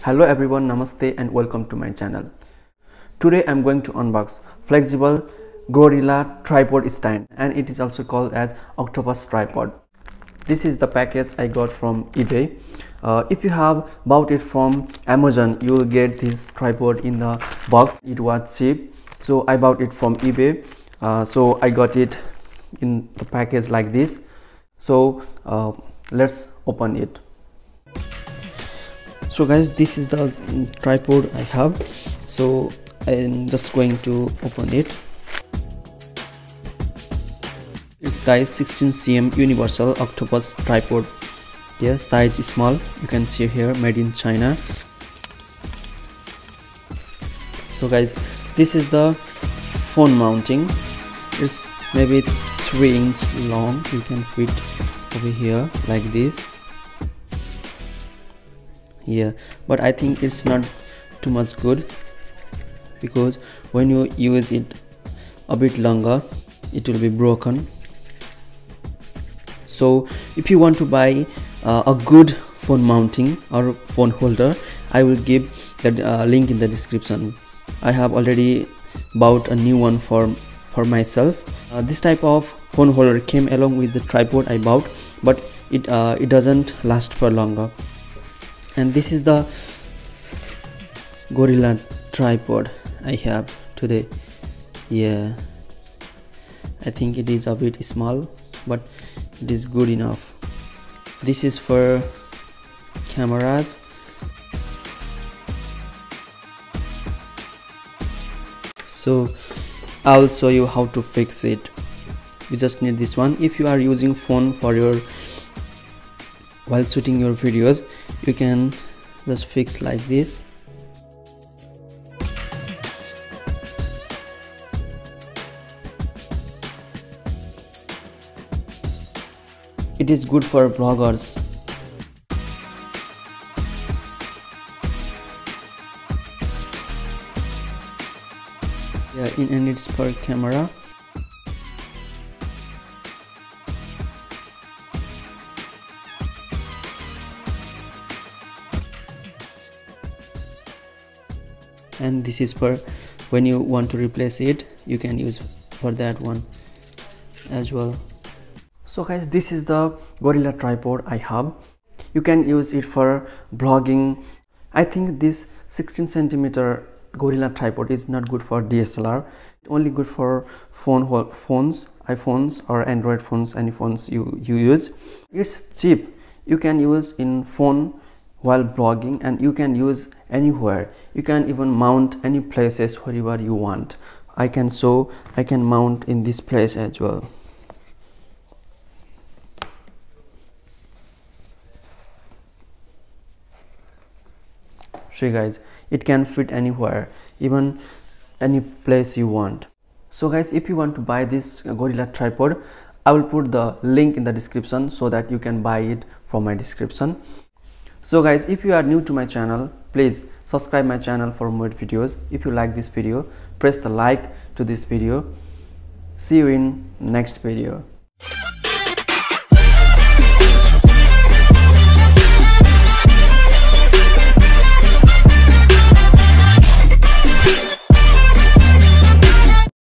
Hello everyone, Namaste and welcome to my channel. Today I'm going to unbox flexible gorilla tripod stand, and it is also called as octopus tripod. This is the package I got from eBay. If you have bought it from Amazon, you will get this tripod in the box. It was cheap, so I bought it from eBay. So I got it in the package like this. So let's open it. So guys, this is the tripod I have, so I'm just going to open it. It's guys 16 cm universal octopus tripod. Yeah, size is small, you can see here, made in China. So guys, this is the phone mounting. It's maybe 3 inches long, you can fit over here like this. Yeah, but I think it's not too much good, because when you use it a bit longer it will be broken. So if you want to buy a good phone mounting or phone holder, I will give that link in the description. I have already bought a new one for myself. This type of phone holder came along with the tripod I bought, but it doesn't last for longer. And this is the gorilla tripod I have today. Yeah, I think it is a bit small, but it is good enough. This is for cameras. So I'll show you how to fix it. You just need this one. If you are using phone for your while shooting your videos, you can just fix like this. It is good for vloggers. Yeah, and it's for camera. And this is for when you want to replace it, you can use for that one as well. So guys, this is the gorilla tripod I have. You can use it for vlogging. I think this 16 cm gorilla tripod is not good for DSLR. It's only good for phones, iPhones or Android phones, any phones you use. It's cheap. You can use in phone while vlogging, and you can use anywhere. You can even mount any places wherever you want. I can mount in this place as well. See guys, it can fit anywhere, even any place you want. So guys, if you want to buy this gorilla tripod, I will put the link in the description so that you can buy it from my description. So guys, if you are new to my channel, please subscribe my channel for more videos. If you like this video, press the like to this video. See you in next video.